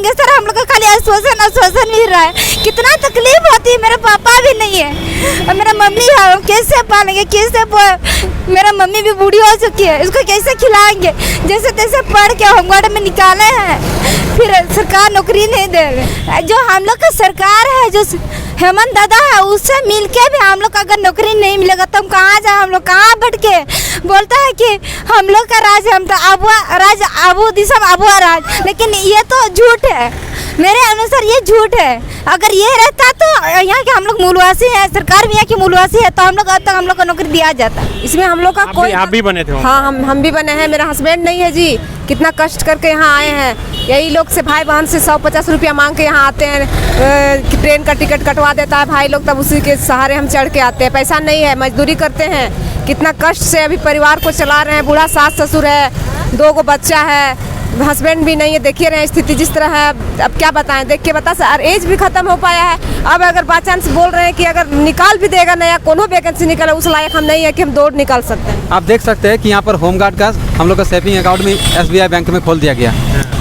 देंगे सर, हम लोग को खाली आश्वासन मिल रहा है। कितना तकलीफ होती है, मेरा पापा भी नहीं है और मेरा मम्मी है, हम कैसे पालेंगे, मेरा मम्मी भी बूढ़ी हो चुकी है, इसको कैसे खिलाएंगे। जैसे तैसे पढ़ के होमगार्ड में निकाले हैं, फिर सरकार नौकरी नहीं दे रहे। जो हम लोग का सरकार है, जो हेमंत दादा है, उससे मिल के भी हम लोग को अगर नौकरी नहीं मिलेगा तो हम कहाँ जाए, हम लोग कहाँ बैठ के। बोलता है कि हम लोग का राज, हम तो अबू दिसम अबुआ राज, लेकिन ये तो झूठ है। मेरे अनुसार ये झूठ है। अगर ये रहता तो यहाँ के हम लोग मूलवासी हैं, सरकार भी यहाँ की मूलवासी है, तो हम लोग अब तक हम लोग को नौकरी दिया जाता। इसमें हम लोग का कोई, आप भी बने थे? हाँ, हम भी बने हैं। मेरा हस्बैंड नहीं है जी, कितना कष्ट करके यहाँ आए हैं। यही लोग से भाई बहन से 150 रुपया मांग के यहाँ आते हैं। ट्रेन का टिकट कटवा देता है भाई लोग, तब उसी के सहारे हम चढ़ के आते हैं। पैसा नहीं है, मजदूरी करते हैं, कितना कष्ट से अभी परिवार को चला रहे हैं। बूढ़ा सास ससुर है, 2 बच्चा है, हस्बैंड भी नहीं है। देखिए रहे हैं स्थिति जिस तरह है, अब क्या बताएं, देख के बता सर। एज भी खत्म हो पाया है। अब अगर बाई चांस बोल रहे हैं कि अगर निकाल भी देगा नया कोनो वैकेंसी निकले, उस लायक हम नहीं है कि हम दौड़ निकाल सकते हैं। आप देख सकते हैं कि यहाँ पर होमगार्ड का हम लोग का सेविंग अकाउंट में SBI बैंक में खोल दिया गया।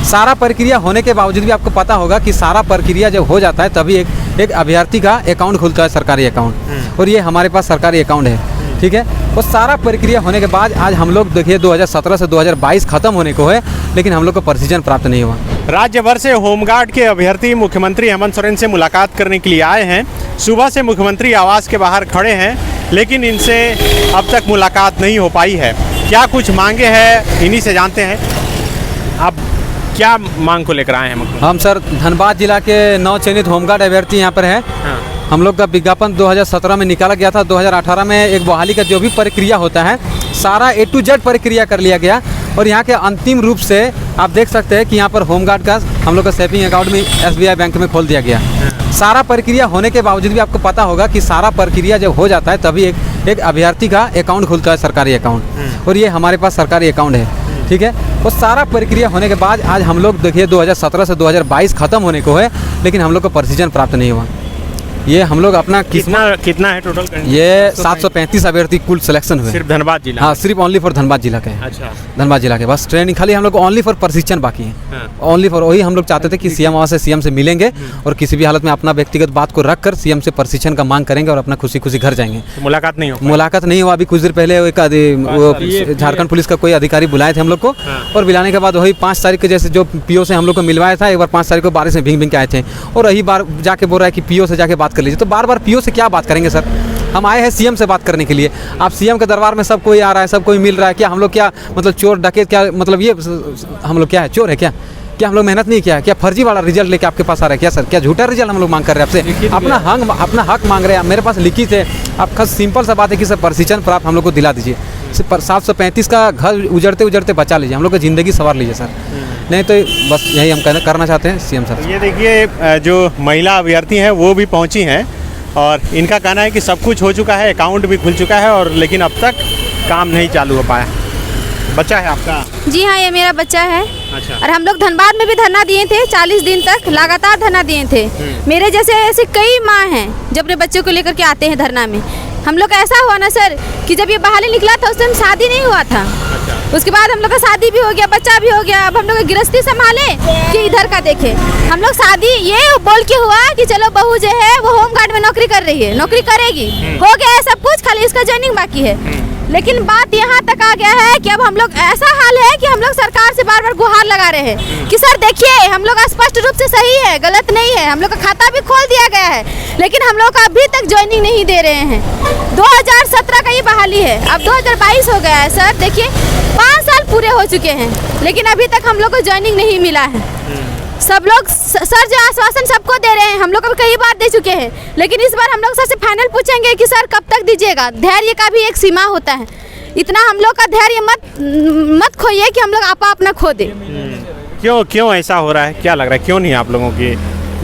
सारा प्रक्रिया होने के बावजूद भी आपको पता होगा कि सारा प्रक्रिया जब हो जाता है तभी एक अभ्यर्थी का अकाउंट खुलता है, सरकारी अकाउंट, और ये हमारे पास सरकारी अकाउंट है, ठीक है। वो सारा प्रक्रिया होने के बाद आज हम लोग देखिए 2017 से 2022 खत्म होने को है, लेकिन हम लोग को प्रशिक्षण प्राप्त नहीं हुआ। राज्य भर से होमगार्ड के अभ्यर्थी मुख्यमंत्री हेमंत सोरेन से मुलाकात करने के लिए आए हैं। सुबह से मुख्यमंत्री आवास के बाहर खड़े हैं, लेकिन इनसे अब तक मुलाकात नहीं हो पाई है। क्या कुछ मांगे हैं, इन्हीं से जानते हैं। आप क्या मांग को लेकर आए हैं? हम सर धनबाद जिला के नवचयनित होमगार्ड अभ्यर्थी यहाँ पर है। हम लोग का विज्ञापन 2017 में निकाला गया था। 2018 में एक बहाली का जो भी प्रक्रिया होता है, सारा A to Z प्रक्रिया कर लिया गया, और यहाँ के अंतिम रूप से आप देख सकते हैं कि यहाँ पर होमगार्ड का हम लोग का सेविंग अकाउंट में SBI बैंक में खोल दिया गया। सारा प्रक्रिया होने के बावजूद भी आपको पता होगा कि सारा प्रक्रिया जब हो जाता है तभी एक अभ्यर्थी का अकाउंट खुलता है, सरकारी अकाउंट, और ये हमारे पास सरकारी अकाउंट है, ठीक है। वो सारा प्रक्रिया होने के बाद आज हम लोग देखिए 2017 से 2022 खत्म होने को है, लेकिन हम लोग को प्रशिक्षण प्राप्त नहीं हुआ। ये हम लोग अपना कितना है टोटल? ये 735 अभ्यर्थी कुल सिलेक्शन हुए। सिर्फ धनबाद जिला? हाँ, सिर्फ ओनली फॉर धनबाद जिला के। अच्छा, धनबाद जिला के बस ट्रेनिंग खाली हम लोग ओनली फॉर प्रशिक्षण बाकी है। ओनली फॉर वही हम लोग चाहते थे कि सीएम से मिलेंगे और किसी भी हालत में अपना व्यक्तिगत बात को रख कर सीएम से प्रशिक्षण का मांग करेंगे और अपना खुशी खुशी घर जाएंगे। मुलाकात नहीं हुआ। अभी कुछ देर पहले एक झारखंड पुलिस का कोई अधिकारी बुलाए थे हम लोग को, और बुलाने के बाद वही 5 तारीख के जैसे जो PO से हम लोग को मिलवाया था, एक बार 5 तारीख को बारिश में भींग के आए थे, और वही बार जाके बोल रहा है कि PO से जाके बात कर लीजिए। तो बार PO से क्या बात करेंगे सर? हम आए हैं सीएम से बात करने के लिए। आप सीएम के दरबार में सब कोई आ रहा है, सब कोई मिल रहा है। क्या हम लोग क्या मतलब चोर डकैत, क्या मतलब ये हम लोग क्या है, चोर है क्या? क्या हम लोग मेहनत नहीं किया? क्या फर्जी वाला रिजल्ट लेके आपके पास आ रहा है क्या सर? क्या झूठा रिजल्ट हम लोग मांग कर रहे हैं आपसे? अपना हक मांग रहे हैं। मेरे पास लिखित है। आप सिंपल सा बात है कि सर प्रशिक्षण प्राप्त हम लोग को दिला दीजिए। 735 का घर उजड़ते बचा लीजिए, हम लोग की ज़िंदगी संवार लीजिए सर। नहीं तो बस यही हम करना चाहते हैं सीएम सर। ये देखिए जो महिला अभ्यर्थी हैं वो भी पहुंची हैं, और इनका कहना है कि सब कुछ हो चुका है, अकाउंट भी खुल चुका है, और लेकिन अब तक काम नहीं चालू हो पाया। बच्चा है आपका? जी हाँ, ये मेरा बच्चा है। अच्छा। और हम लोग धनबाद में भी धरना दिए थे, 40 दिन तक लगातार धरना दिए थे। मेरे जैसे ऐसे कई माँ हैं जो अपने बच्चों को लेकर के आते हैं धरना में। हम लोग का ऐसा हुआ ना सर कि जब ये बहाली निकला था उस टाइम शादी नहीं हुआ था। उसके बाद हम लोग का शादी भी हो गया, बच्चा भी हो गया। अब हम लोग गृहस्थी संभाले कि इधर का देखे। हम लोग शादी ये बोल के हुआ कि चलो बहू जो है वो होमगार्ड में नौकरी कर रही है, नौकरी करेगी, हो गया है सब कुछ, खाली इसका ज्वाइनिंग बाकी है। लेकिन बात यहाँ तक आ गया है कि अब हम लोग ऐसा हाल है कि हम लोग सरकार से बार बार गुहार लगा रहे हैं कि सर देखिए हम लोग स्पष्ट रूप से सही है, गलत नहीं है। हम लोग का खाता भी खोल दिया गया है, लेकिन हम लोग का अभी तक ज्वाइनिंग नहीं दे रहे हैं। 2017 का ये बहाली है, अब 2022 हो गया है सर। देखिए 5 साल पूरे हो चुके हैं, लेकिन अभी तक हम लोग को ज्वाइनिंग नहीं मिला है। सब लोग सर जो आश्वासन सबको दे रहे हैं, हम लोग को कई बार दे चुके हैं, लेकिन इस बार हम लोग सर से फाइनल पूछेंगे कि सर कब तक दीजिएगा। धैर्य का भी एक सीमा होता है, इतना हम लोग का धैर्य मत खोइए कि हम लोग आपा अपना खो दे। क्यों ऐसा हो रहा है? क्या लग रहा है क्यों नहीं आप लोगों की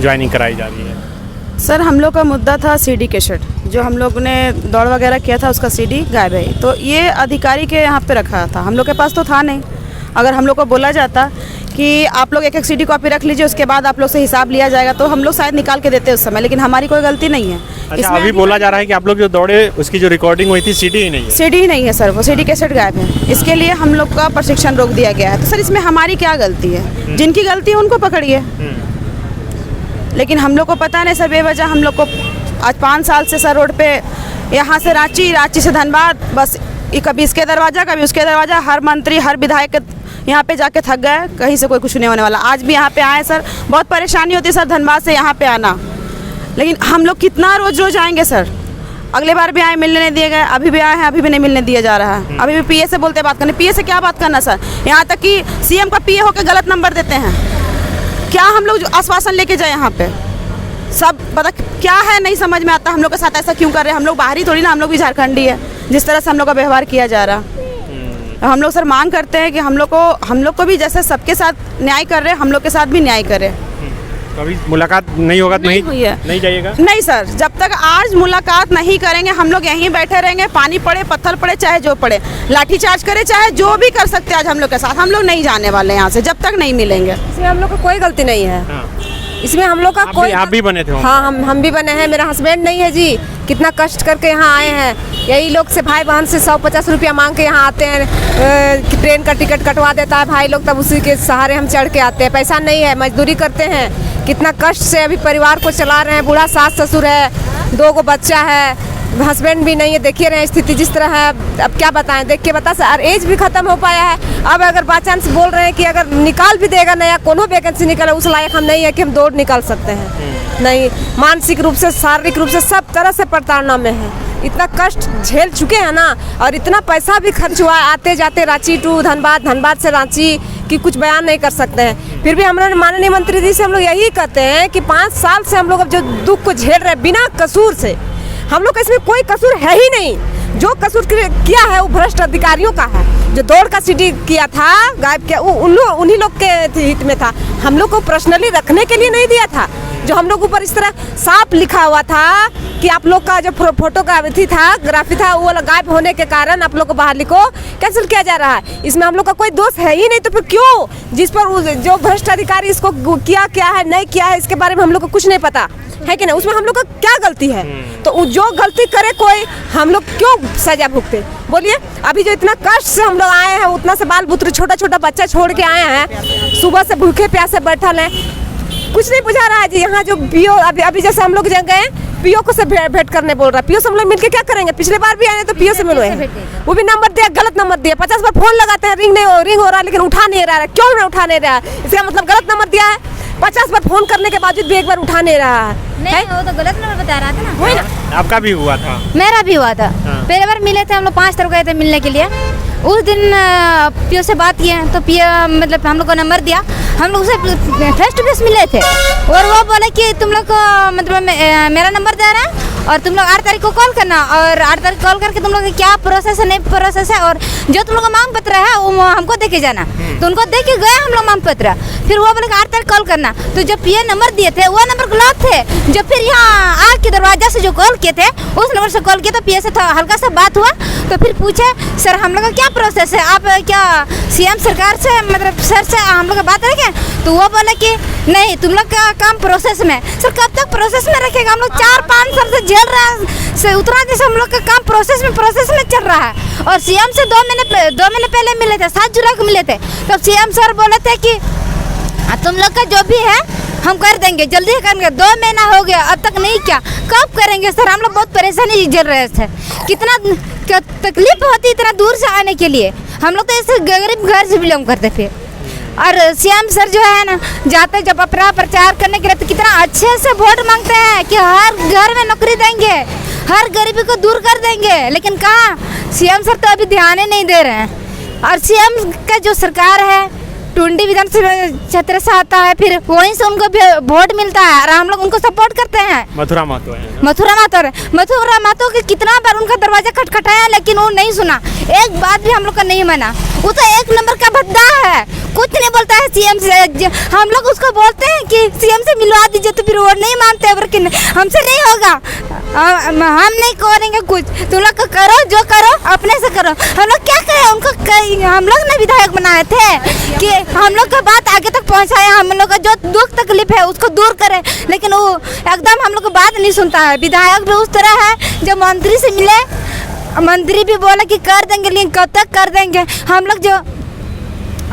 ज्वाइनिंग कराई जा रही है? सर हम लोग का मुद्दा था CD कैसेट, जो हम लोग ने दौड़ वगैरह किया था, उसका CD गायब है। तो ये अधिकारी के यहाँ पे रखा था, हम लोग के पास तो था नहीं। अगर हम लोग को बोला जाता कि आप लोग एक CD कॉपी रख लीजिए, उसके बाद आप लोग से हिसाब लिया जाएगा, तो हम लोग शायद निकाल के देते उस समय, लेकिन हमारी कोई गलती नहीं है। अच्छा, अभी बोला जा रहा है कि आप लोग जो दौड़े उसकी जो रिकॉर्डिंग हुई थी CD ही नहीं है? CD ही नहीं है सर, वो CD कैसेट गायब है। इसके लिए हम लोग का प्रशिक्षण रोक दिया गया है। तो सर इसमें हमारी क्या गलती है? जिनकी गलती है उनको पकड़िए। लेकिन हम लोग को पता नहीं सर, बेवजह हम लोग को आज 5 साल से सर रोड पे यहाँ से रांची, रांची से धनबाद, बस कभी इसके दरवाज़ा कभी उसके दरवाज़ा, हर मंत्री हर विधायक यहाँ पे जाके थक गए, कहीं से कोई कुछ नहीं होने वाला। आज भी यहाँ पे आए सर, बहुत परेशानी होती है सर धनबाद से यहाँ पे आना, लेकिन हम लोग कितना रोज़ रोज़ आएंगे सर। अगले बार भी आए, मिलने नहीं दिए गए, अभी भी आए हैं, अभी भी नहीं मिलने दिया जा रहा है। अभी भी पीए से बोलते बात करने, पीए से क्या बात करना सर, यहाँ तक कि सीएम का पीए होकर गलत नंबर देते हैं। क्या हम लोग आश्वासन लेके जाए यहाँ पे, सब पता क्या है नहीं समझ में आता। हम लोग के साथ ऐसा क्यों कर रहे हैं, हम लोग बाहरी थोड़ी ना, हम लोग भी झारखंडी है, जिस तरह से हम लोग का व्यवहार किया जा रहा। हम लोग सर मांग करते हैं कि हम लोग को भी जैसे सबके साथ न्याय कर रहे हैं, हम लोग के साथ भी न्याय करें। कभी मुलाकात नहीं होगा तो नहीं हुई है, नहीं जाइएगा? नहीं सर, जब तक आज मुलाकात नहीं करेंगे हम लोग यहीं बैठे रहेंगे, पानी पड़े पत्थर पड़े चाहे जो पड़े, लाठीचार्ज करे चाहे जो भी कर सकते हैं आज हम लोग के साथ, हम लोग नहीं जाने वाले यहाँ से जब तक नहीं मिलेंगे। इसमें हम लोग का कोई गलती नहीं है। हाँ। इसमें हम लोग का कोई, आप भी बने थे? हाँ, हम भी बने हैं। मेरा हस्बैंड नहीं है जी, कितना कष्ट करके यहाँ आए हैं। यही लोग से भाई बहन से 150 रुपया मांग के यहाँ आते हैं। ट्रेन का टिकट कटवा देता है भाई लोग, तब उसी के सहारे हम चढ़ के आते हैं। पैसा नहीं है, मजदूरी करते हैं, कितना कष्ट से अभी परिवार को चला रहे हैं। बूढ़ा सास ससुर है, 2 बच्चा है, हस्बैंड भी नहीं है। देखिए रहे स्थिति जिस तरह है, अब क्या बताएं, देख के बता सर। एज भी खत्म हो पाया है। अब अगर बाई चांस बोल रहे हैं कि अगर निकाल भी देगा नया कोनो वैकेंसी निकले, उस लायक हम नहीं है कि हम दौड़ निकाल सकते हैं। नहीं, मानसिक रूप से शारीरिक रूप से सब तरह से प्रताड़ना में है। इतना कष्ट झेल चुके हैं ना, और इतना पैसा भी खर्च हुआ आते जाते रांची टू धनबाद, धनबाद से रांची कि कुछ बयान नहीं कर सकते हैं। फिर भी हमारे माननीय मंत्री जी से हम लोग यही कहते हैं कि 5 साल से हम लोग अब जो दुख को झेल रहे हैं बिना कसूर से, हम लोग का इसमें कोई कसूर है ही नहीं। जो कसूर किया है वो भ्रष्ट अधिकारियों का है। जो दौड़ का सीटी किया था, गायब किया, वो उन्हीं लोग के हित में था। हम लोग को पर्सनली रखने के लिए नहीं दिया था। जो हम लोग ऊपर इस तरह साफ लिखा हुआ था कि आप लोग का जो फोटो का ग्राफी था वो गायब होने के कारण आप लोग को बाहर लिखो कैंसिल किया जा रहा है। इसमें हम लोग का कोई दोष है ही नहीं, तो फिर क्यों जिस पर जो भ्रष्ट अधिकारी इसको किया क्या है नहीं किया है इसके बारे में हम लोग को कुछ नहीं पता है कि नहीं। उसमें हम लोग का क्या गलती है? तो जो गलती करे कोई, हम लोग क्यों सजा भुगते? बोलिए। अभी जो इतना कष्ट से हम लोग आए हैं, उतना से बाल बुत्र छोटा छोटा बच्चा छोड़ के आए हैं, सुबह से भूखे प्यासे बैठल हैं, कुछ नहीं बुझा रहा है जी। यहाँ जो पीओ अभी जैसे हम लोग गए, पीओ को से भेंट करने बोल रहा है। पीओ से हम लोग मिलके क्या करेंगे? पिछले बार भी आए तो पीओ से मिलो, वो भी नंबर दिया, गलत नंबर दिया। 50 बार फोन लगाते हैं, रिंग हो रहा है, लेकिन उठा नहीं रहा है। क्यों नहीं उठा नहीं रहा है? इसका मतलब गलत नंबर दिया है। 50 बार फोन करने के बावजूद भी एक बार उठा नहीं रहा है। नहीं, वो तो गलत नंबर बता रहा था ना। वही ना, आपका भी हुआ था? मेरा भी हुआ था। पहले बार मिले थे हम लोग, 5 तरफ गए थे मिलने के लिए। उस दिन पीओ से बात किए तो पीओ मतलब हम लोग को नंबर दिया, हम लोग उसे फेस टू फेस मिले थे और वो बोले कि तुम लोग को मतलब मेरा नंबर दे रहा है और तुम लोग 8 तारीख को कॉल करना, और 8 तारीख कॉल करके तुम लोग क्या प्रोसेस है नहीं प्रोसेस है, और जो तुम लोग का मांग पत्र है वो हमको दे के जाना। तो उनको दे के गए हम लोग मांग पत्र। फिर वो बोले 8 तारीख कॉल करना। तो जो पीए नंबर दिए थे वो नंबर गलत थे। जब फिर यहाँ आग के दरवाजा से जो कॉल किए थे उस नंबर से कॉल किया, तो पीए से हल्का सा बात हुआ। तो फिर पूछे सर हम लोग का क्या प्रोसेस है, आप क्या सीएम सरकार से मतलब सर से हम लोग बात रखें? तो वो बोले कि नहीं तुम लोग का काम प्रोसेस में। सर कब तक प्रोसेस में रखेगा? हम लोग 4-5 साल से झेल रहा है, उतना जैसे हम लोग का काम प्रोसेस में चल रहा है। और सीएम से 2 महीने पहले मिले थे, 7 जुलाई को मिले थे। तो सीएम सर बोले थे कि तुम लोग का जो भी है हम कर देंगे, जल्दी करेंगे। 2 महीना हो गया अब तक नहीं किया, कब करेंगे सर? हम लोग बहुत परेशानी झेल रहे थे, कितना तकलीफ होती इतना दूर से आने के लिए। हम लोग तो ऐसे गरीब घर से बिलोंग करते थे। और सीएम सर जो है ना, जाते जब अपना प्रचार करने के लिए तो कितना अच्छे से वोट मांगते हैं कि हर घर में नौकरी देंगे, हर गरीबी को दूर कर देंगे। लेकिन कहाँ, सीएम सर तो अभी ध्यान ही नहीं दे रहे हैं। और सीएम का जो सरकार है टुंडी विधानसभा क्षेत्र से आता है, फिर वहीं से उनको वोट मिलता है और हम लोग उनको सपोर्ट करते हैं। मथुरा महतो है, मथुरा महतो के कितना बार उनका दरवाजा खटखटाया लेकिन वो नहीं सुना, एक बात भी हम लोग का नहीं माना। वो तो 1 नंबर का भद्दा है, कुछ नहीं बोलता है सीएम से। हम लोग उसको बोलते हैं कि सीएम से मिलवा दीजिए, तो फिर वो नहीं मानते हैं, लेकिन हमसे नहीं होगा, हम नहीं करेंगे कुछ, तुम लोग करो जो करो अपने से करो। हम लोग क्या करें? उनको हम लोग ने विधायक बनाए थे कि हम लोग का बात आगे तक पहुंचाए, हम लोग का जो दुख तकलीफ है उसको दूर करें, लेकिन वो एकदम हम लोग को बात नहीं सुनता है। विधायक भी उस तरह है, जब मंत्री से मिले मंत्री भी बोले कि कर देंगे, लेकिन कब तक कर देंगे? हम लोग जो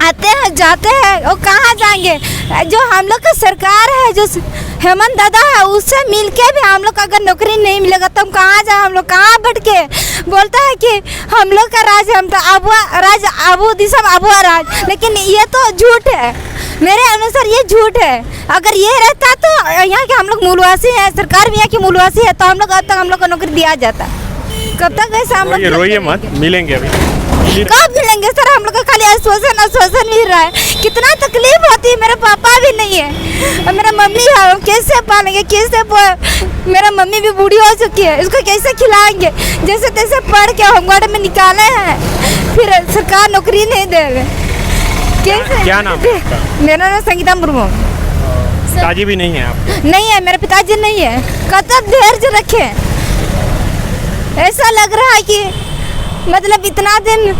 आते हैं जाते हैं वो कहाँ जाएंगे? जो हम लोग का सरकार है, जो हेमंत दादा है, उससे मिल के भी हम लोग को अगर नौकरी नहीं मिलेगा तो हम कहाँ जाए, हम लोग कहाँ भटके। बोलता है कि हम लोग का राज, हम तो अबुआ राज, अबू दिसम अबुआ राज, लेकिन ये तो झूठ है। मेरे अनुसार ये झूठ है। अगर ये रहता तो यहाँ के हम लोग मूलवासी हैं, सरकार भी यहाँ की मूलवासी है, तो हम लोग अब तक हम लोग को नौकरी दिया जाता। कब तक ऐसा हम लोग रोइए मत, मिलेंगे अभी। कब मिलेंगे सर? हम लोग को खाली आश्वासन मिल रहा है। कितना तकलीफ होती है। मेरे पापा भी नहीं है और मेरा मम्मी है, कैसे पालेंगे, कैसे मेरा मम्मी भी बूढ़ी हो चुकी है, इसको कैसे खिलाएंगे? जैसे तैसे पढ़ के होमगार्ड में निकाले हैं, फिर सरकार नौकरी नहीं दे रहे। कैसे? क्या नाम है आपका? मेरा नाम संगीता मुर्मू। पिताजी भी नहीं है आपके? नहीं है, मेरे पिताजी नहीं है। कब तक धैर्य रखे? ऐसा लग रहा है कि मतलब इतना दिन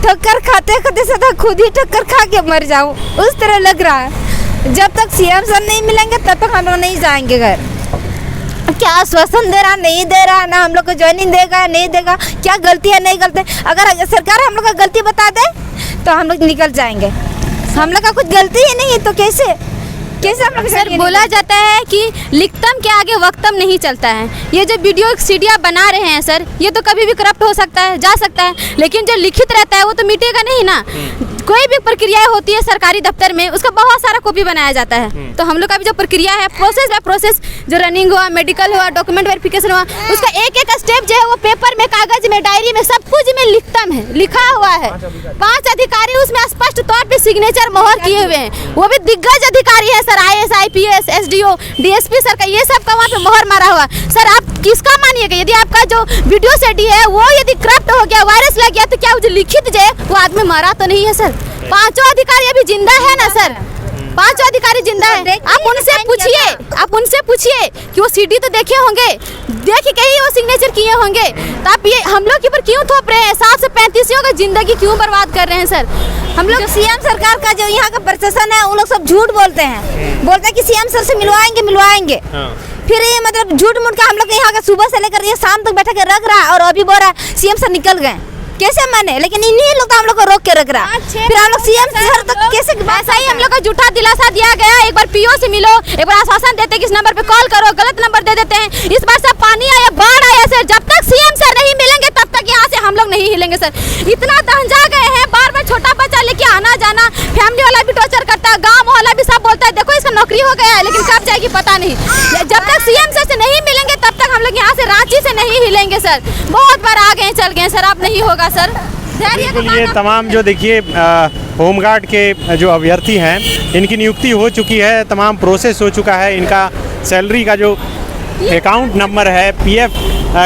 ठक्कर खाते खाते सदा खुद ही ठक्कर खा के मर जाऊं, उस तरह लग रहा है। जब तक सीएम सर नहीं मिलेंगे तब तक हम लोग नहीं जाएंगे घर। क्या आश्वासन दे रहा, नहीं दे रहा, ना हम लोग को ज्वाइनिंग देगा नहीं देगा, क्या गलती है नहीं गलती। अगर सरकार हम लोग का गलती बता दे तो हम लोग निकल जाएंगे। हम लोग का कुछ गलती ही नहीं है तो कैसे हम लोग सर बोला जाता है कि लिखतम के आगे वक्तम नहीं चलता है। ये जो वीडियो सीडिया बना रहे हैं सर, ये तो कभी भी करप्ट हो सकता है, जा सकता है, लेकिन जो लिखित रहता है वो तो मिटेगा नहीं ना। कोई भी प्रक्रिया होती है सरकारी दफ्तर में, उसका बहुत सारा कॉपी बनाया जाता है। तो हम लोग का भी जो प्रक्रिया है, प्रोसेस बाय प्रोसेस, जो रनिंग हुआ, मेडिकल हुआ, डॉक्यूमेंट वेरिफिकेशन हुआ, उसका एक एक स्टेप जो है वो पेपर में, कागज में, डायरी में, सब कुछ में लिखतम है, लिखा हुआ है। 5 अधिकारी उसमें स्पष्ट तौर पे सिग्नेचर मोहर किए हुए हैं, वो भी दिग्गज अधिकारी है sir, IAS, IPS, SDO, DSP sir का, ये सब का वहाँ पे मोहर मारा हुआ। सर आप किसका मानिएगा? यदि आपका जो वीडियो सेट है वो यदि करप्ट हो गया, वायरस लग गया, तो क्या वो जो लिखित जो है वो आदमी मारा तो नहीं है सर? 5 अधिकारी अभी जिंदा है ना सर? 5 अधिकारी जिंदा है। आप उनसे पूछिए कि वो CD तो देखे होंगे, देख के ही वो सिग्नेचर किए होंगे। तो आप ये हम लोग के ऊपर क्यों थोप रहे हैं? 7 से 35 का जिंदगी क्यों बर्बाद कर रहे हैं सर? हम लोग सीएम सरकार का जो यहाँ का प्रशासन है, वो लोग सब झूठ बोलते हैं कि सीएम सर से मिलवाएंगे। फिर ये मतलब झूठ मूठ का हम लोग यहाँ का सुबह से लेकर ये शाम तक बैठा के रख रहा है, और अभी बोल रहा है सीएम सर निकल गए। कैसे माने? लेकिन इन्हीं लोग हम लोग को रोक के रख रहा है। फिर हम लोग सीएम सर तक कैसे? ऐसा ही हम लोग को झूठा दिलासा दिया गया। एक बार PO से मिलो, एक बार आश्वासन देते हैं कि इस नंबर पे कॉल करो, गलत नंबर दे देते हैं। इस बार सब पानी आया, बाढ़ आया सर, जब तक सीएम सर नहीं मिलेंगे तब तक यहाँ से हम लोग नहीं हिलेंगे सर। इतना दहंजा गए हैं, बार छोटा बच्चा लेके आना जाना, फैमिली वाला भी टॉर्चर करता है, गाँव मोहल्ला भी सब बोलता है देखो इसका नौकरी हो गया है, लेकिन कब जाएगी पता नहीं। जब तक सीएम सर से नहीं मिलेंगे तब तक हम लोग यहाँ से रांची से नहीं हिलेंगे सर। बहुत बार आ गए चल गए सर, अब नहीं होगा सर। बिल्कुल, ये तमाम जो देखिए होमगार्ड के जो अभ्यर्थी हैं, इनकी नियुक्ति हो चुकी है, तमाम प्रोसेस हो चुका है, इनका सैलरी का जो अकाउंट नंबर है, PF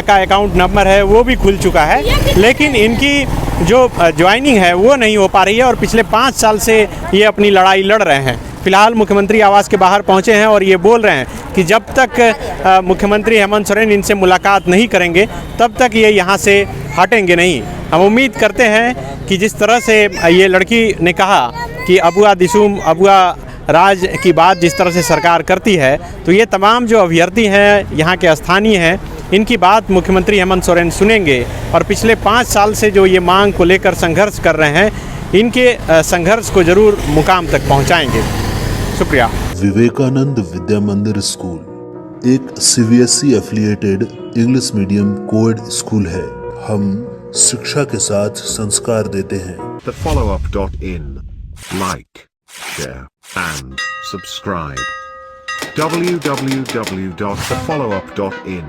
का अकाउंट नंबर है, वो भी खुल चुका है, लेकिन इनकी जो ज्वाइनिंग है वो नहीं हो पा रही है। और पिछले 5 साल से ये अपनी लड़ाई लड़ रहे हैं। फिलहाल मुख्यमंत्री आवास के बाहर पहुंचे हैं और ये बोल रहे हैं कि जब तक मुख्यमंत्री हेमंत सोरेन इनसे मुलाकात नहीं करेंगे तब तक ये यहाँ से हटेंगे नहीं। हम उम्मीद करते हैं कि जिस तरह से ये लड़की ने कहा कि अबुआ दिसुम अबुआ राज की बात जिस तरह से सरकार करती है, तो ये तमाम जो अभ्यर्थी हैं, यहाँ के स्थानीय हैं, इनकी बात मुख्यमंत्री हेमंत सोरेन सुनेंगे और पिछले 5 साल से जो ये मांग को लेकर संघर्ष कर रहे हैं, इनके संघर्ष को ज़रूर मुकाम तक पहुँचाएंगे। शुक्रिया। विवेकानंद विद्या मंदिर स्कूल एक CBSE affiliated English medium coed school है। हम शिक्षा के साथ संस्कार देते हैं। TheFollowUp.in. Like, share and subscribe. www.thefollowup.in